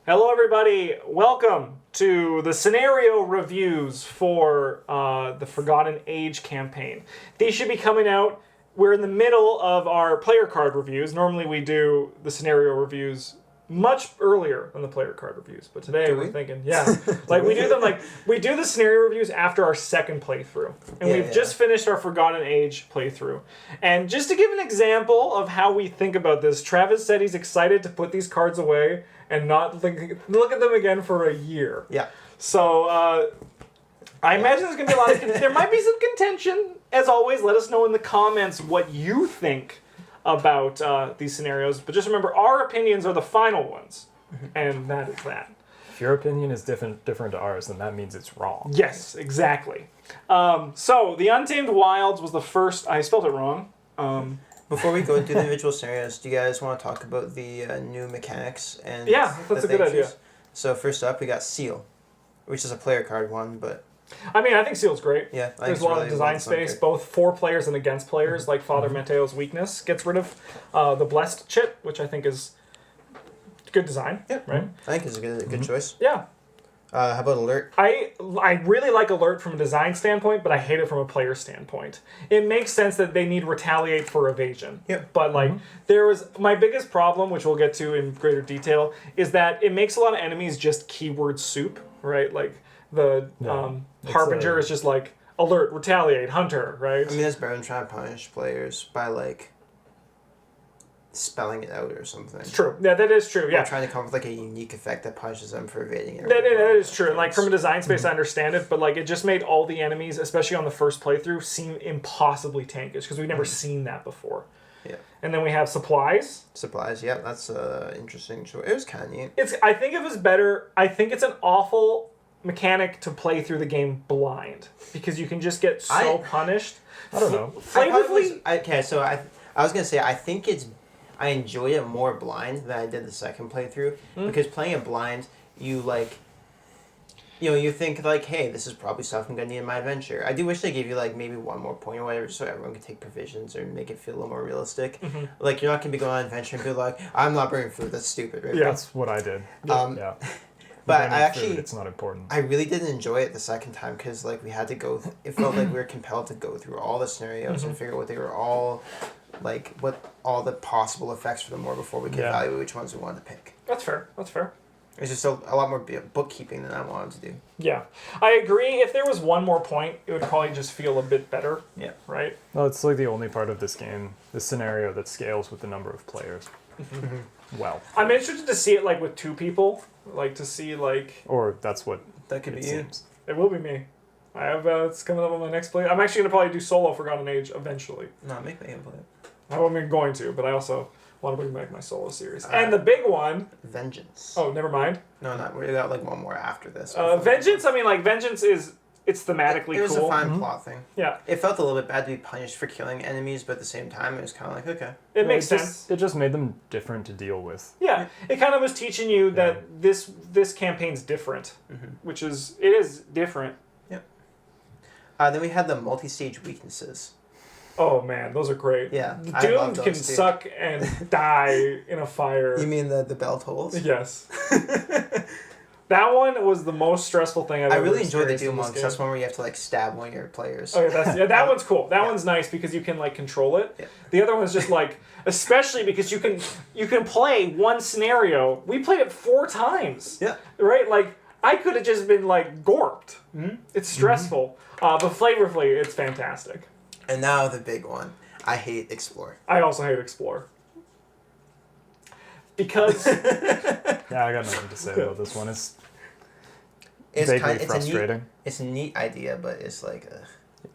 Hello, everybody. Welcome to the scenario reviews for the Forgotten Age campaign. These should be coming out. We're in the middle of our player card reviews. Normally, we do the scenario reviews much earlier than the player card reviews, but today we're thinking, we do the scenario reviews after our second playthrough, and we've just finished our Forgotten Age playthrough. And just to give an example of how we think about this, Travis said he's excited to put these cards away and not look at them again for a year. Yeah. So I imagine there's gonna be a lot of there might be some contention. As always, let us know in the comments what you think about these scenarios, but just remember, our opinions are the final ones, and that is that. If your opinion is different to ours, then that means it's wrong. Yes, exactly. So, the Untamed Wilds was the first... I spelled it wrong. Before we go into the individual scenarios, do you guys want to talk about the new mechanics? And yeah, that's a good idea. So first up, we got Seal, which is a player card one, but... I mean, I think Seal's great. Yeah, there's a lot of design space, both for players and against players, like Father Mateo's Weakness gets rid of the Blessed chip, which I think is good design. Yeah, right. I think it's a good choice. Yeah. How about Alert? I really like Alert from a design standpoint, but I hate it from a player standpoint. It makes sense that they need Retaliate for evasion. Yeah. But there was my biggest problem, which we'll get to in greater detail, is that it makes a lot of enemies just keyword soup, right? Like the Harbinger is just like Alert, Retaliate, Hunter, right? I mean, that's better than trying to punish players by spelling it out or something. It's true. Yeah, that is true. Yeah. Or trying to come up with a unique effect that punishes them for evading it. That is true. And from a design space, I understand it, but it just made all the enemies, especially on the first playthrough, seem impossibly tankish because we've never seen that before. Yeah. And then we have Supplies. Supplies, yeah, that's interesting choice. It was kind of neat. I think it was better. I think it's an awful mechanic to play through the game blind because you can just get so punished. I don't know. Flavorfully. I was gonna say I enjoyed it more blind than I did the second playthrough because playing it blind, you think hey, this is probably stuff I'm gonna need in my adventure. I do wish they gave you maybe one more point or whatever so everyone could take provisions or make it feel a little more realistic. You're not gonna be going on an adventure and be like, I'm not bringing food. That's stupid, right? Yeah, that's what I did. Yeah. But it's not important. I really didn't enjoy it the second time because we had to go. It felt like we were compelled to go through all the scenarios and figure out what they were all what all the possible effects for them were before we could evaluate which ones we wanted to pick. That's fair. It's just a lot more bookkeeping than I wanted to do. Yeah. I agree. If there was one more point, it would probably just feel a bit better. Yeah. Right? No, it's the only part of this game, this scenario, that scales with the number of players. Well. I'm interested to see it with two people. To see Or that's what that could be seems. It will be me. I have it's coming up on my next play. I'm actually gonna probably do solo Forgotten Age eventually. No, make me play it. I'm going to, but I also want to bring back my solo series. And the big one... Vengeance. Oh, never mind. No, we got one more after this. Vengeance, Vengeance is... It's thematically cool. It was a fine plot thing. Yeah. It felt a little bit bad to be punished for killing enemies, but at the same time, it was kind of okay. It makes sense. It just made them different to deal with. Yeah. It kind of was teaching you that this campaign's different, which is... It is different. Yep. Then we had the Multistage Weaknesses. Oh man, those are great. Yeah. Doom can suck and die in a fire. You mean the bell tolls? Yes. That one was the most stressful thing I've ever experienced. I really enjoyed the Doom one because that's one where you have to stab one of your players. Oh yeah, that one's cool. That one's nice because you can control it. Yeah. The other one's just especially because you can play one scenario. We played it 4 times. Yeah. Right? I could have just been gorped. Mm-hmm. It's stressful. But flavorfully, it's fantastic. And now the big one. I hate Explore. I also hate Explore. Because... Yeah, I got nothing to say about this one. It's vaguely frustrating. It's a neat idea, but it's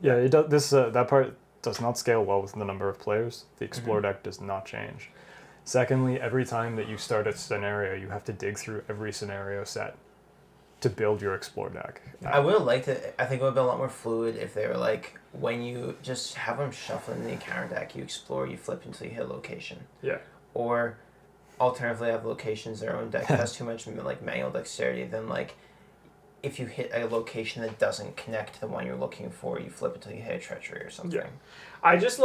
Yeah, it does. That part does not scale well with the number of players. The Explore deck does not change. Secondly, every time that you start a scenario, you have to dig through every scenario set to build your Explore deck. I would have liked it. I think it would have been a lot more fluid if they were when you just have them shuffle in the encounter deck, you explore, you flip until you hit a location. Yeah. Or alternatively have locations their own deck has too much manual dexterity, then if you hit a location that doesn't connect to the one you're looking for, you flip until you hit a treachery or something. Yeah. I just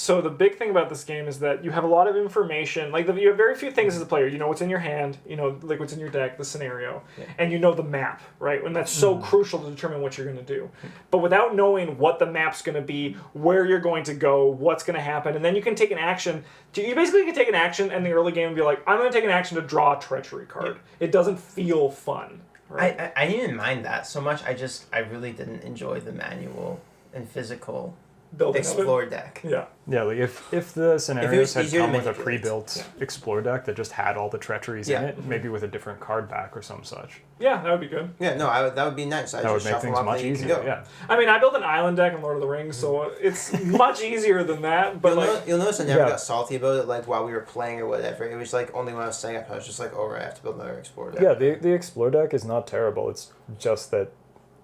So the big thing about this game is that you have a lot of information. Like you have very few things as a player. You know what's in your hand. You know like what's in your deck, the scenario, and you know the map, right? And that's so crucial to determine what you're going to do. But without knowing what the map's going to be, where you're going to go, what's going to happen, and then you can take an action. You basically can take an action in the early game and be like, I'm going to take an action to draw a treachery card. It doesn't feel fun. Right? I didn't mind that so much. I really didn't enjoy the manual and physical Building explore deck. Yeah. Yeah, like if the scenarios had easier to come with a manipulate. pre-built explore deck that just had all the treacheries in it, maybe with a different card back or some such. Yeah, that would be good. Yeah, no, that would be nice. That would make things much easier. Yeah. I mean, I built an island deck in Lord of the Rings, so it's much easier than that. But You'll notice I never got salty about it, like while we were playing or whatever. It was like only when I was setting up, I was just like, oh, right, I have to build another explore deck. Yeah, the explore deck is not terrible. It's just that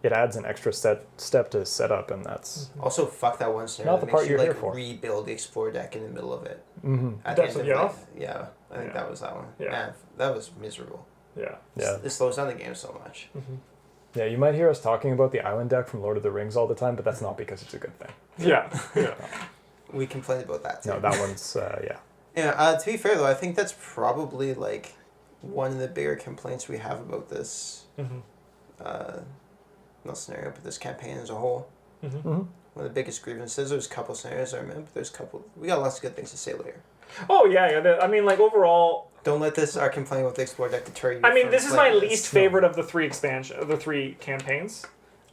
it adds an extra step to set up, and that's Also, fuck that one scenario not the that part makes you you're like here for. rebuild the explore deck in the middle of it. At That's the what end you of yeah, I think that was that one. Yeah. Man, that was miserable. yeah. It slows down the game so much. Yeah, you might hear us talking about the island deck from Lord of the Rings all the time, but that's not because it's a good thing. Yeah. We complained about that too. No, that one's yeah. Yeah. To be fair though, I think that's probably like one of the bigger complaints we have about this. Not scenario, but this campaign as a whole. One of the biggest grievances. There's a couple scenarios I remember. There's a couple. We got lots of good things to say later. Oh yeah. I mean, like overall. Don't let our complaint with the explore deck deter you. I mean, from this is my playing least this. favorite of the three campaigns.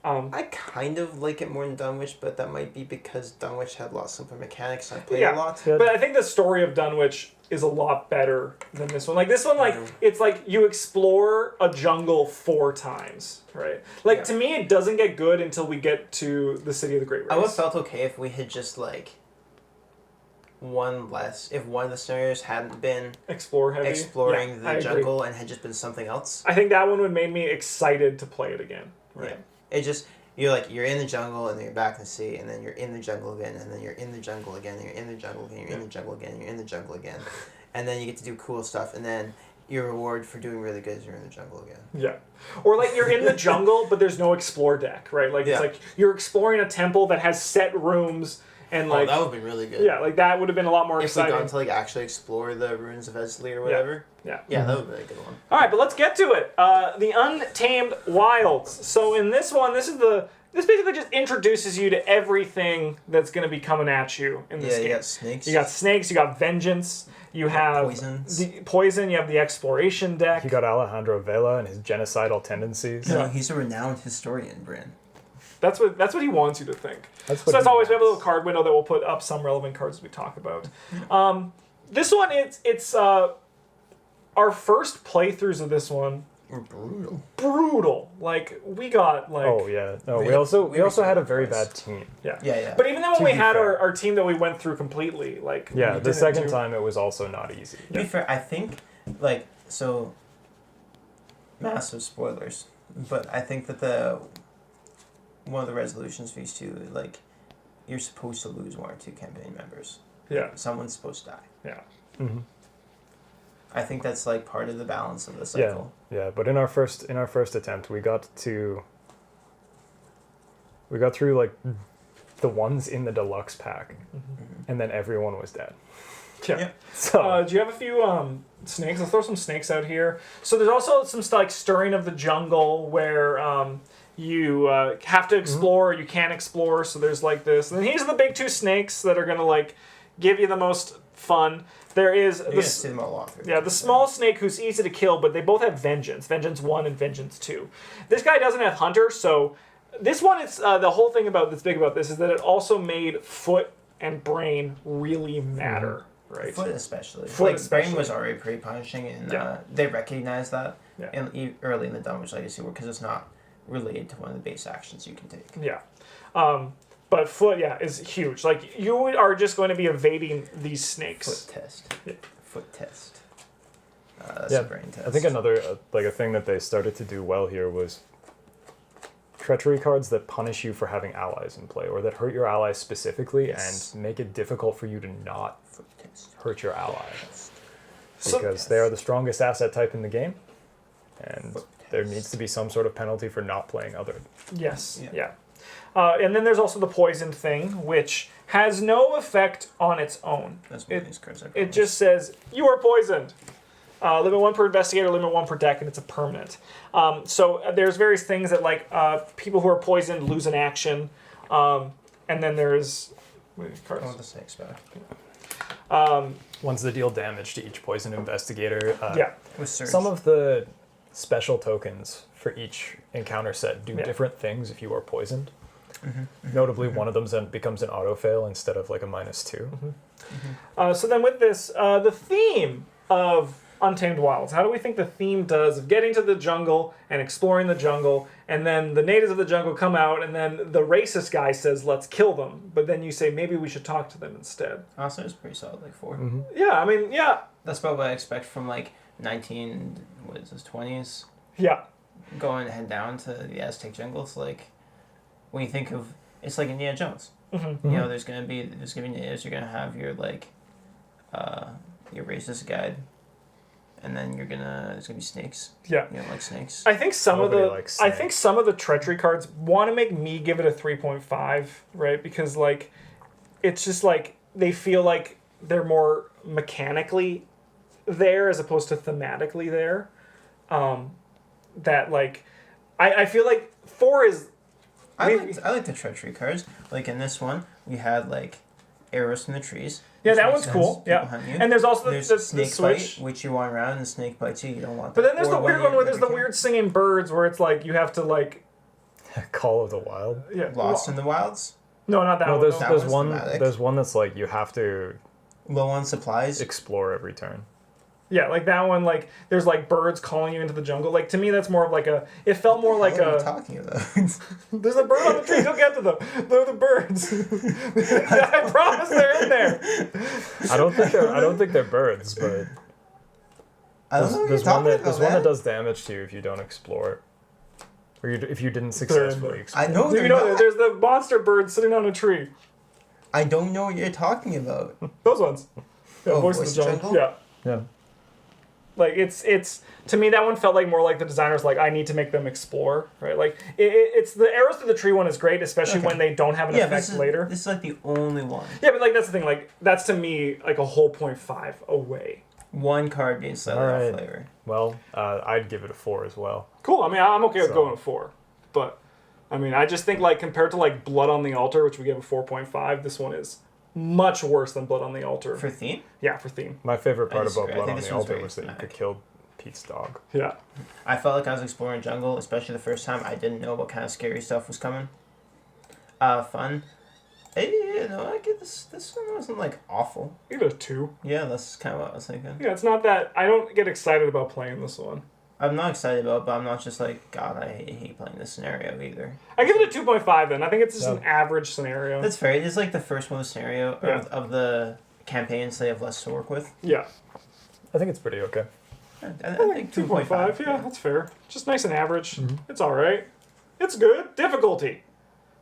I kind of like it more than Dunwich, but that might be because Dunwich had a lot simpler mechanics and I played a lot. Yeah. But I think the story of Dunwich is a lot better than this one. Like this one, like it's like you explore a jungle 4 times, right? Like to me, it doesn't get good until we get to the City of the Great Race. I would have felt okay if we had just like one less. If one of the scenarios hadn't been explore heavy, exploring I the agree. jungle and had just been something else. I think that one would make me excited to play it again. Right. Yeah. It just you're in the jungle and then you're back in the sea and then you're in the jungle again and then you're in the jungle again and you're in the jungle again, you're in the jungle again, and you're in the jungle again. And then you get to do cool stuff and then your reward for doing really good is you're in the jungle again. Yeah. Or like you're in the jungle but there's no explore deck, right? Like it's like you're exploring a temple that has set rooms and like that would have been really good. Yeah, like that would have been a lot more exciting. If we got to like actually explore the ruins of Esley or whatever. Yeah. Yeah, that would have been a good one. All right, but let's get to it. The Untamed Wilds. So in this one, this basically just introduces you to everything that's going to be coming at you in this game. You got snakes. You got snakes. You got vengeance. You have the poison. You have the exploration deck. You got Alejandro Vela and his genocidal tendencies. No, he's a renowned historian, Bryn. That's what he wants you to think. That's so that's always we have a little card window that we'll put up some relevant cards as we talk about. This one it's our first playthroughs of this one. Brutal. Like we got like. Oh yeah. No, we also had a very bad team. Yeah. But even then when we had our team that we went through completely, like the second time it was also not easy. To be fair, I think like so. Massive spoilers, but I think that one of the resolutions for these two, like, you're supposed to lose 1 or 2 campaign members. Yeah. Someone's supposed to die. Yeah. I think that's like part of the balance of the cycle. Yeah. But in our first attempt, we got through like the ones in the deluxe pack, and then everyone was dead. Yeah. So do you have a few snakes? Let's throw some snakes out here. So there's also some like stirring of the jungle where you have to explore, you can't explore. So there's like this. And then these are the big 2 snakes that are gonna like give you the most fun. There is the small snake who's easy to kill, but they both have vengeance. Vengeance 1 and Vengeance 2. This guy doesn't have Hunter, so this one it's the whole thing that's big about this is that it also made foot and brain really matter. Right. Foot especially. Brain was already pretty punishing, and they recognized that early in the Dunwich Legacy because it's not related to one of the base actions you can take. Yeah. But foot, is huge. Like, you are just going to be evading these snakes. Foot test. Yeah. Foot test. Brain test. I think another a thing that they started to do well here was treachery cards that punish you for having allies in play, or that hurt your allies specifically and make it difficult for you to not hurt your ally. Because they are the strongest asset type in the game, and there needs to be some sort of penalty for not playing other. Yes, yeah. And then there's also the poison thing, which has no effect on its own. That's one of these cards. It just says, you are poisoned. Limit 1 per investigator, limit 1 per deck, and it's a permanent. So there's various things that, like, people who are poisoned lose an action. And then there's... What are these cards? I want the snakes back. Ones that deal damage to each poison investigator. Yeah. With Surge. Some of the special tokens for each encounter set do different things if you are poisoned. Notably, one of them then becomes an auto fail instead of like a -2. So then with this, the theme of Untamed Wilds, how do we think the theme does of getting to the jungle and exploring the jungle, and then the natives of the jungle come out, and then the racist guy says, let's kill them, but then you say, maybe we should talk to them instead. Honestly, it's pretty solid, like 4. Yeah, I mean, yeah. That's about what I expect from like 20s. Yeah. Going head down to the Aztec jungles, like when you think of, it's like Indiana Jones. You know, there's gonna be natives. You're gonna have your like your racist guide, and then there's gonna be snakes. Yeah. You know, like snakes. I think some Nobody of the likes I snakes. think some of the treachery cards want to make me give it a 3.5, right? Because like it's just like they feel like they're more mechanically there as opposed to thematically there. That like I feel like 4 is I like the treachery cards. Like in this one, we had like arrows from the trees. yeah, which that makes one's sense. cool. People Yeah. hunt you. And there's also There's the snake switch. bite, which you want around, and the snake bites you. You don't want that. But then there's Or the weird when one you where there's the break weird singing birds where it's like you have to like Call of the Wild. yeah. Lost in the Wilds. No, not that No, one. there's no. That one's one thematic. there's one that's like you have to Low on supplies. explore every turn. Yeah, like that one. Like there's like birds calling you into the jungle. Like to me, that's more of like a. It felt more like What are you a. talking about? There's a bird on the tree. Go get to them. They're the birds. I promise they're in there. I don't think they're birds, but I don't know what you're there's one talking that about, there's one man. that does damage to you if you don't explore. Or if you didn't successfully explore. I know You they're know, not. there's the monster bird sitting on a tree. I don't know what you're talking about. Those ones. Yeah, Oh, Voice of Voice the of Jungle. Jungle? Yeah. Yeah. Like it's to me that one felt like more like the designers like I need to make them explore, right? Like it's the arrows to the tree one is great, especially Okay. when they don't have an Yeah, but effect later. this is like the only one. Yeah, but like that's the thing. Like that's to me like a whole 0.5 away. One card being slightly Alright. off flavor. Well, I'd give it a 4 as well. Cool. I mean, I'm okay with So- going 4, but I mean, I just think like compared to like Blood on the Altar, which we gave a 4.5, this one is much worse than Blood on the Altar. For theme? Yeah, for theme. My favorite part about disagree. I Blood think on this the one's Altar very was that you thematic. could kill Pete's dog. Yeah. I felt like I was exploring jungle, especially the first time. I didn't know what kind of scary stuff was coming. Fun. Hey, no, I get this. This one wasn't like awful. Give it a 2. Yeah, that's kind of what I was thinking. Yeah, it's not that. I don't get excited about playing this one. I'm not excited about it, but I'm not just like, God, I hate playing this scenario either. I give it a 2.5 then. I think it's just Yeah. an average scenario. That's fair. It is like the first one of the scenario Yeah. of the campaigns they have less to work with. Yeah. I think it's pretty okay. I I think 2.5. Yeah, that's fair. Just nice and average. It's all right. It's good. Difficulty.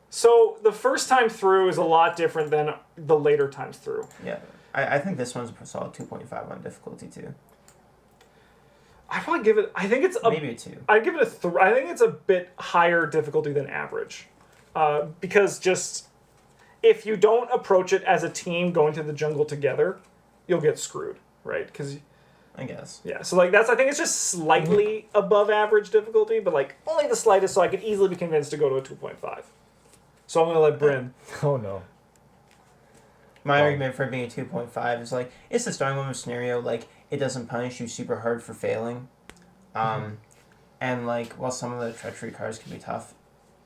So the first time through is a lot different than the later times through. Yeah. I think this one's a solid 2.5 on difficulty too. I probably give it. I think it's a. Maybe a 2. I give it a 3. I think it's a bit higher difficulty than average, because just if you don't approach it as a team going to the jungle together, you'll get screwed, right? Because I guess. yeah, so like that's. I think it's just slightly above average difficulty, but like only the slightest, so I could easily be convinced to go to a 2.5. So I'm gonna let Bryn. Oh no. My argument for it being a 2.5 is like, it's the starting moment scenario, like, it doesn't punish you super hard for failing. And like, while some of the treachery cards can be tough,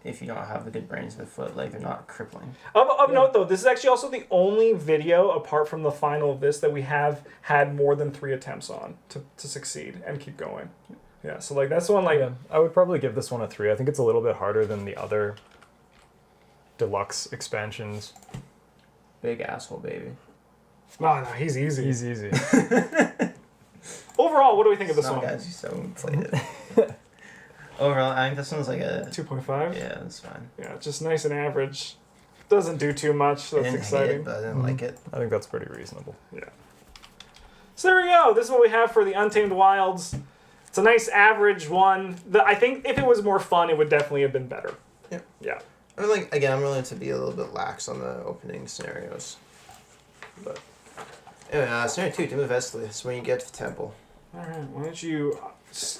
if you don't have the good brains of the foot, like, they're not crippling. Of note though, this is actually also the only video apart from the final of this that we have had more than 3 attempts on to succeed and keep going. Yeah, so like that's one like. Yeah, I would probably give this one a 3. I think it's a little bit harder than the other deluxe expansions. Big asshole, baby. Oh, no, he's easy. He's easy. Overall, what do we think of this Some one? guys, you so inflated. Overall, I think this one's like a... 2.5? Yeah, that's fine. Yeah, just nice and average. Doesn't do too much, so I that's didn't hate exciting. it, but I didn't like it. I think that's pretty reasonable. Yeah. So there we go. This is what we have for the Untamed Wilds. It's a nice average one. I think if it was more fun, it would definitely have been better. Yeah. Yeah. I mean, like, again, I'm willing to be a little bit lax on the opening scenarios. But anyway, scenario 2, Doom of Vestal, is when you get to the temple. Alright, why don't you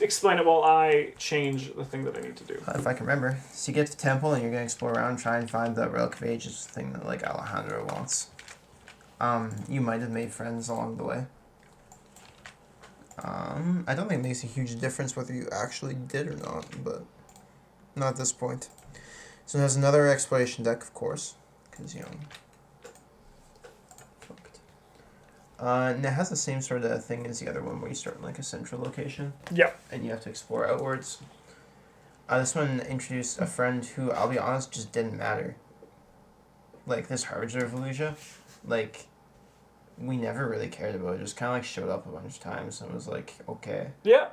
explain it while I change the thing that I need to do. If I can remember. So you get to the temple and you're going to explore around and try and find the Relic of Ages thing that, like, Alejandro wants. You might have made friends along the way. I don't think it makes a huge difference whether you actually did or not, but not at this point. So there's another exploration deck, of course, because, you know, fucked. And it has the same sort of thing as the other one, where you start in, like, a central location. Yeah. And you have to explore outwards. This one introduced a friend who, I'll be honest, just didn't matter. Like, this Harbinger of Volusia, like, we never really cared about it. Just kind of, like, showed up a bunch of times and was like, okay. Yeah.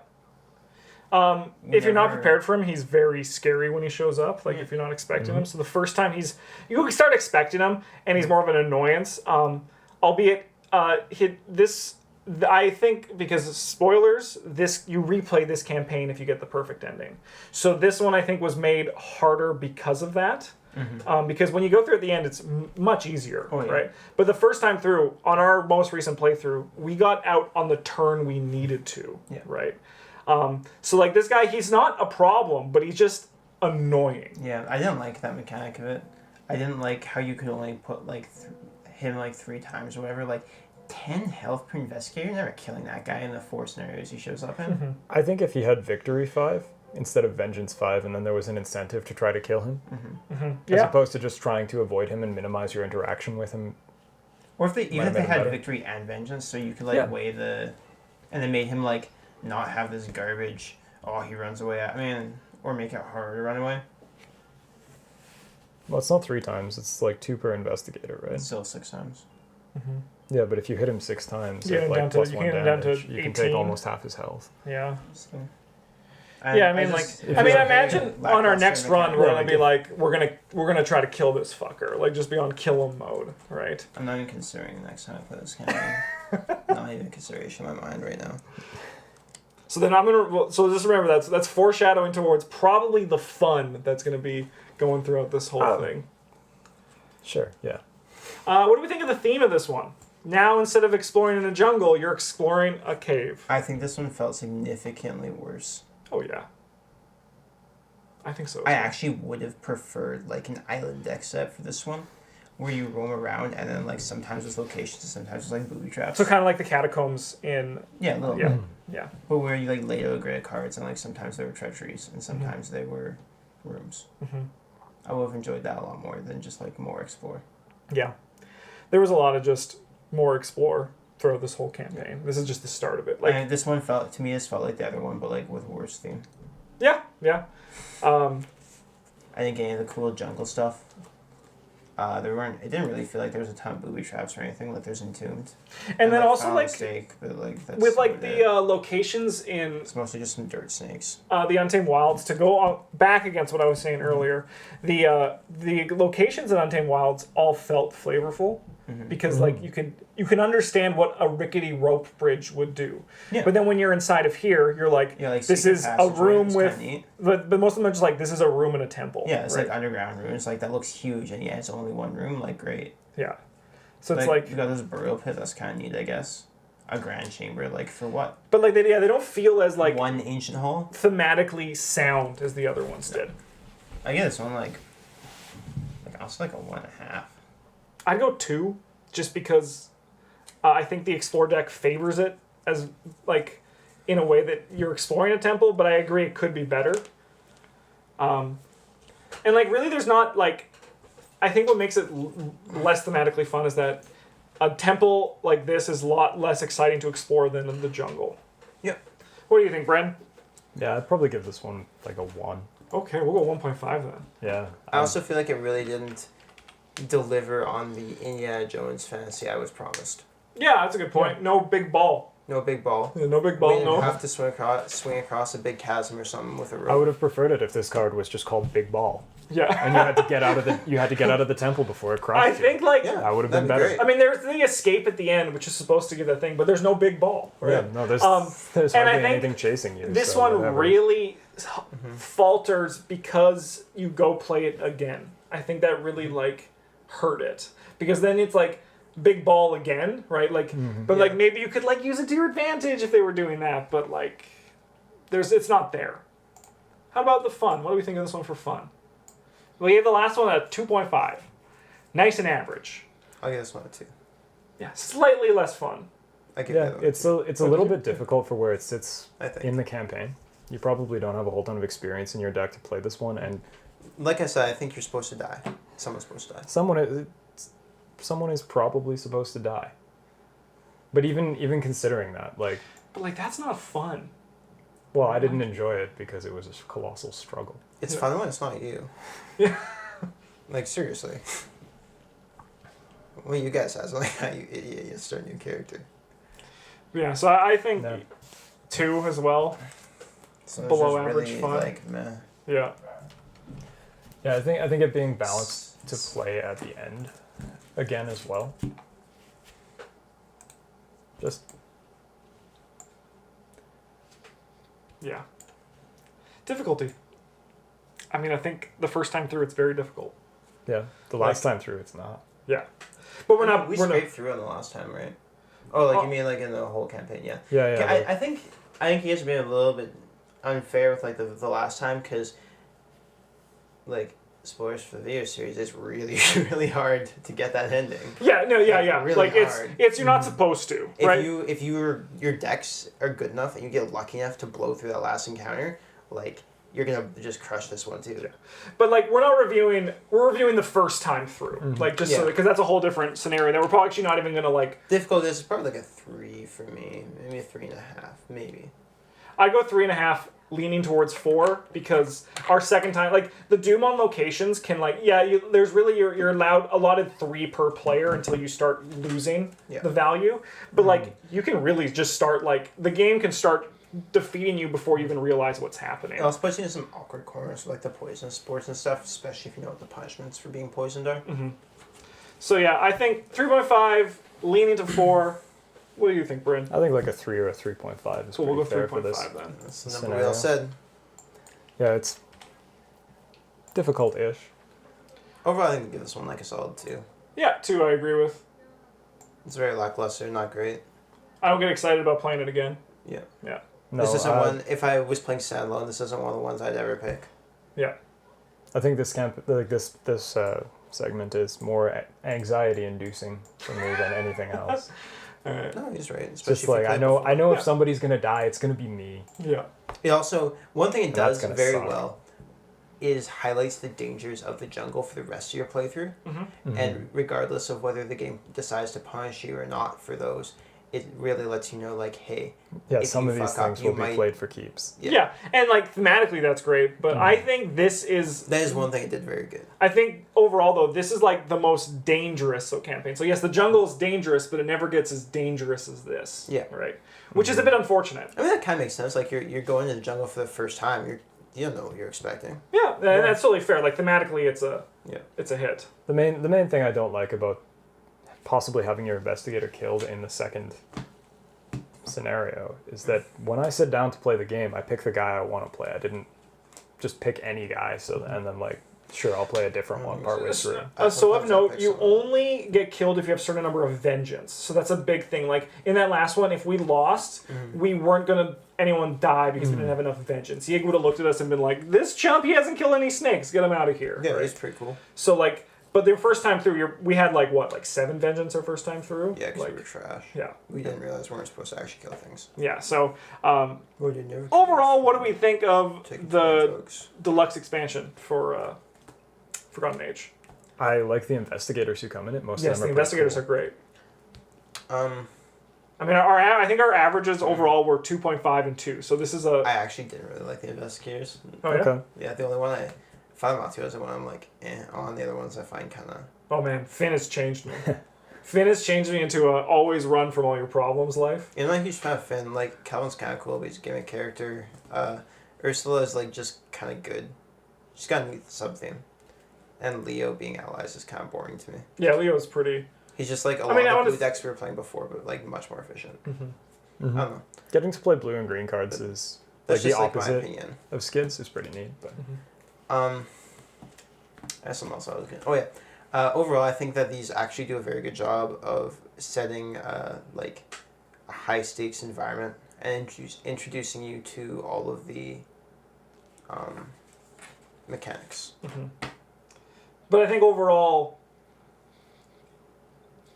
If you're not prepared for him, he's very scary when he shows up. Like, if you're not expecting him. So the first time you can start expecting him, and he's more of an annoyance. Albeit, I think, because spoilers, you replay this campaign if you get the perfect ending. So this one, I think, was made harder because of that. Because when you go through at the end, it's much easier, right? But the first time through, on our most recent playthrough, we got out on the turn we needed to, right? So, like, this guy, he's not a problem, but he's just annoying. Yeah, I didn't like that mechanic of it. I didn't like how you could only put, like, him, like, 3 times or whatever. Like, 10 health per investigator? You're never killing that guy in the 4 scenarios he shows up in. I think if he had Victory 5 instead of Vengeance 5, and then there was an incentive to try to kill him, as opposed to just trying to avoid him and minimize your interaction with him. Or if they had Victory and Vengeance, so you could, like, weigh the... And they made him, like, not have this garbage, he runs away. I mean, or make it harder to run away. Well, it's not 3 times. It's, like, 2 per investigator, right? It's still 6 times. Yeah, but if you hit him 6 times, at, like, plus 1 damage, you can take almost half his health. Yeah. And imagine on our next run we're gonna be like, we're gonna try to kill this fucker, like, just be on kill him mode, right? I'm not even considering the next time I play this campaign. Not even a consideration in my mind right now. So then so just remember that's foreshadowing towards probably the fun that's gonna be going throughout this whole thing. Sure, yeah. What do we think of the theme of this one? Now, instead of exploring in a jungle, you're exploring a cave. I think this one felt significantly worse. Oh, yeah. I think so. I actually would have preferred, like, an island deck set for this one, where you roam around and then, like, sometimes there's locations and sometimes there's, like, booby traps. So kind of like the catacombs in... Yeah, a little bit. Yeah. Yeah. But where you, like, laid out a grid of cards and, like, sometimes there were treacheries and sometimes they were rooms. I would have enjoyed that a lot more than just, like, more explore. Yeah. There was a lot of just more explore throughout this whole campaign. This is just the start of it. Like, and this one felt like the other one, but, like, with worse theme. Yeah, yeah. I think any of the cool jungle stuff, it didn't really feel like there was a ton of booby traps or anything. Like, there's Entombed. And then like, also, like, Mistake, but, like, that's with, like, the locations in... It's mostly just some dirt snakes. The Untamed Wilds, to go on, back against what I was saying earlier, the locations in Untamed Wilds all felt flavorful. Because like you can understand what a rickety rope bridge would do, but then when you're inside of here, you're like, this is a room with, but most of them are just like, this is a room in a temple. Yeah, it's like underground rooms, like that looks huge, and it's only one room, like great. Yeah, so it's like you got this burial pit, that's kind of neat, I guess. A grand chamber, like for what? But like they don't feel as like one ancient hall thematically sound as the other ones did. I get this one like also like a 1.5. I'd go 2, just because I think the Explore deck favors it as, like, in a way that you're exploring a temple, but I agree it could be better. And, like, really there's not, like... I think what makes it less thematically fun is that a temple like this is a lot less exciting to explore than in the jungle. Yep. What do you think, Bren? Yeah, I'd probably give this one, like, a 1. Okay, we'll go 1.5 then. Yeah. I also feel like it really didn't deliver on the Indiana Jones fantasy I was promised. Yeah, that's a good point. Yeah. No big ball. No big ball. Yeah, no big ball. We didn't have to swing across a big chasm or something with a rope. I would have preferred it if this card was just called Big Ball. Yeah. And you had to get out of the temple before it crossed. I think like that would have been better. I mean, there's the escape at the end, which is supposed to give that thing, but there's no big ball. Right? Yeah. No, there's hardly anything chasing you. This one really falters because you go play it again. I think that really like hurt it, because then it's like big ball again, right? Like, but like maybe you could like use it to your advantage if they were doing that, but like it's not there. How about the fun? What do we think of this one for fun? We gave the last one a 2.5. Nice and average. I'll give this one a 2. Yeah, slightly less fun. I give Yeah, it's a little bit difficult for where it sits I think. in the campaign. You probably don't have a whole ton of experience in your deck to play this one, and like I said, I think you're supposed to die. Someone's supposed to die. someone is probably supposed to die. But even considering that, like, But like that's not fun. well, I didn't enjoy it because it was a colossal struggle. It's fun when it's not you. Yeah. Like, seriously. Well, you guys ask, like, how you idiot, you start a new character. Yeah, so I think No. 2 as well. So it's Below just average really, fun. like, meh. Yeah. Yeah, I think it being balanced to play at the end again as well. Just Yeah. Difficulty. I mean, I think the first time through it's very difficult. yeah, the last time through it's not. Yeah. But we're not We we're not scraped through on the last time, right? Oh, like, you mean, like, in the whole campaign, yeah. Yeah, Okay, yeah. I think he has been a little bit unfair with, like, the last time, because, like, spoilers for the video series, it's really, really hard to get that ending. Yeah, no, yeah, yeah. Really like hard. it's you're not supposed to, right? If your decks are good enough and you get lucky enough to blow through that last encounter, like, you're gonna just crush this one too. Yeah. But like we're reviewing the first time through. Like just so Yeah. because that's a whole different scenario that we're probably actually not even gonna like Difficult is probably like a 3 for me, maybe a 3.5, maybe. I go 3.5, leaning towards 4, because our second time, like the Doom on locations can like there's really you're allotted 3 per player until you start losing the value. But like you can really just start like the game can start defeating you before you even realize what's happening. It also puts you in some awkward corners, like the poison sports and stuff, especially if you know what the punishments for being poisoned are. So yeah, I think 3.5, leaning to 4. What do you think, Bryn? I think like a 3 or a 3.5 is So pretty we'll go fair for this. 3.5 then. That's the number Scenario. we all said. Yeah, it's difficult-ish. Overall, I think we give this one like a solid 2. Yeah, 2 I agree with. It's very lackluster, not great. I don't get excited about playing it again. Yeah. Yeah. No, This isn't one, if I was playing standalone, this isn't one of the ones I'd ever pick. Yeah. I think this segment is more anxiety-inducing for me than anything else. All right. No, he's right. Especially Just if you like play I know before. if somebody's gonna die, it's gonna be me. Yeah. It also, one thing it And that's does gonna very suck. well is highlights the dangers of the jungle for the rest of your playthrough. And regardless of whether the game decides to punish you or not for those, it really lets you know, like, hey, Yeah, if some you of these fuck up, things you will be might- played for keeps. Yeah. And like thematically that's great, but I think this is that is one thing it did very good. I think overall though, this is like the most dangerous campaign. So yes, the jungle is dangerous, but it never gets as dangerous as this. Yeah. Right. Which is a bit unfortunate. I mean, that kind of makes sense. Like, you're going to the jungle for the first time. You don't know what you're expecting. Yeah, and that's totally fair. Like thematically it's a hit. The main thing I don't like about possibly having your investigator killed in the second scenario is that when I sit down to play the game, I pick the guy I want to play. I didn't just pick any guy. And then like, sure, I'll play a different one partway through. So of Sometimes I note, pick you someone. only get killed if you have a certain number of vengeance. So that's a big thing. Like in that last one, if we lost, we weren't gonna anyone die because we didn't have enough vengeance. He would have looked at us and been like, "This chump, he hasn't killed any snakes. Get him out of here." Yeah, right? it's pretty cool. So like, but the first time through, we had like what, like 7 vengeance our first time through. Yeah, because like, we were trash. yeah, We didn't realize we weren't supposed to actually kill things. yeah. So Well, you never overall, what do we think of Taking the jokes. deluxe expansion for Forgotten Age? I like the investigators who come in it. Most Yes, of them the are investigators pretty are great. I I mean, I think our averages overall were 2.5 and 2. So this is a. I actually didn't really like the investigators. Oh yeah. Okay. Yeah, the only one I found out to is the one I'm like, on. The other ones I find kind of. Oh man, Finn has changed me. Finn has changed me into a always run from all your problems life. You know, I'm a huge fan of Finn. Like, Calvin's kind of cool, but he's a gimmick character. Ursula is, like, just kind of good. She's got to meet something. And Leo being allies is kind of boring to me. Yeah, Leo's pretty. He's just like a I lot mean, I of the wanna blue decks we were playing before, but, like, much more efficient. I don't know. Getting to play blue and green cards is That's like just, the like, my opposite opinion. of skids is pretty neat. But That's something else I was going to... Oh, yeah. Overall, I think that these actually do a very good job of setting like a high-stakes environment and introducing you to all of the mechanics. But I think overall,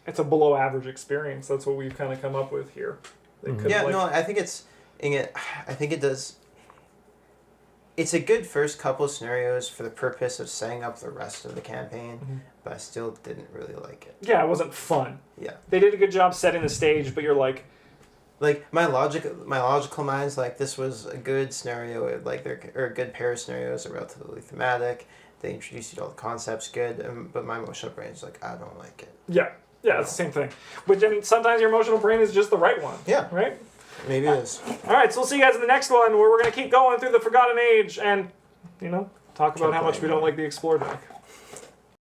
it's a below-average experience. That's what we've kind of come up with here. I think I think it does... It's a good first couple of scenarios for the purpose of setting up the rest of the campaign, but I still didn't really like it. Yeah, it wasn't fun. Yeah. They did a good job setting the stage, but you're like... Like, my logical mind's like, this was a good scenario, like, or a good pair of scenarios, are relatively thematic, they introduced you to all the concepts good, but my emotional brain's like, I don't like it. Yeah, it's the same thing. But then sometimes your emotional brain is just the right one. Yeah. Right? Maybe it is. All right, so we'll see you guys in the next one where we're going to keep going through the Forgotten Age and, talk about how much we don't like the Explore deck.